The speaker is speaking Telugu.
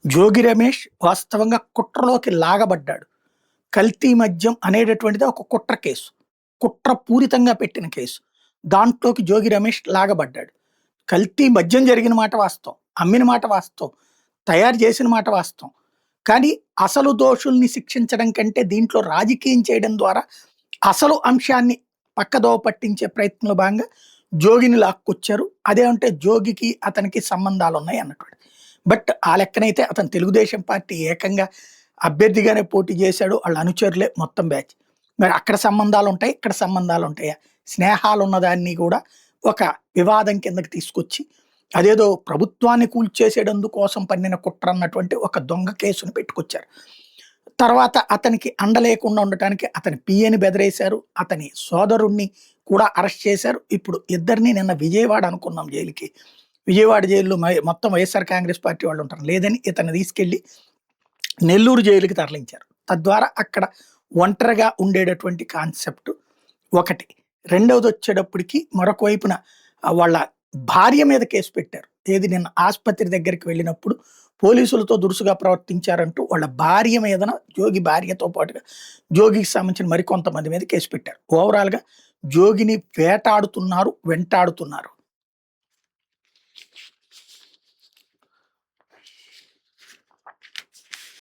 జోగి రమేష్ వాస్తవంగా కుట్రలోకి లాగబడ్డాడు. కల్తీ మద్యం అనేటటువంటిది ఒక కుట్ర కేసు. కుట్ర పూరితంగా పెట్టిన కేసు. దాంట్లోకి జోగి రమేష్ లాగబడ్డాడు. కల్తీ మద్యం జరిగిన మాట వాస్తవం. అమ్మిన మాట వాస్తవం. తయారు చేసిన మాట వాస్తవం. కానీ అసలు దోషుల్ని శిక్షించడం కంటే దీంట్లో రాజకీయం చేయడం ద్వారా అసలు అంశాన్ని పక్కదోవ పట్టించే ప్రయత్నంలో భాగంగా జోగిని లాక్కొచ్చారు. అదేమంటే జోగికి అతనికి సంబంధాలున్నాయి అన్నటువంటి. బట్ ఆ లెక్కనైతే అతను తెలుగుదేశం పార్టీ ఏకంగా అభ్యర్థిగానే పోటీ చేశాడు. వాళ్ళ అనుచరులే మొత్తం బ్యాచ్. మరి అక్కడ సంబంధాలు ఉంటాయి, ఇక్కడ సంబంధాలు ఉంటాయా? స్నేహాలు ఉన్నదాన్ని కూడా ఒక వివాదం కిందకి తీసుకొచ్చి అదేదో ప్రభుత్వాన్ని కూల్చేసేటందు కోసం పన్నిన కుట్ర అన్నటువంటి ఒక దొంగ కేసును పెట్టుకొచ్చారు. తర్వాత అతనికి అండ లేకుండా ఉండటానికి అతని పిఏని బెదిరేశారు. అతని సోదరుణ్ణి కూడా అరెస్ట్ చేశారు. ఇప్పుడు ఇద్దరిని నిన్న విజయవాడ అనుకున్నాం జైలుకి. విజయవాడ జైల్లో మొత్తం వైఎస్ఆర్ కాంగ్రెస్ పార్టీ వాళ్ళు ఉంటారు. లేదని ఇతన్ని తీసుకెళ్లి నెల్లూరు జైలుకి తరలించారు. తద్వారా అక్కడ ఒంటరిగా ఉండేటటువంటి కాన్సెప్ట్ ఒకటి. రెండవది వచ్చేటప్పటికి మరొక వైపున వాళ్ళ భార్య మీద కేసు పెట్టారు. ఏది నిన్న ఆసుపత్రి దగ్గరికి వెళ్ళినప్పుడు పోలీసులతో దురుసుగా ప్రవర్తించారంటూ వాళ్ళ భార్య మీదన జోగి భార్యతో పాటుగా జోగికి సంబంధించిన మరికొంతమంది మీద కేసు పెట్టారు. ఓవరాల్‌గా జోగిని వేటాడుతున్నారు, వెంటాడుతున్నారు.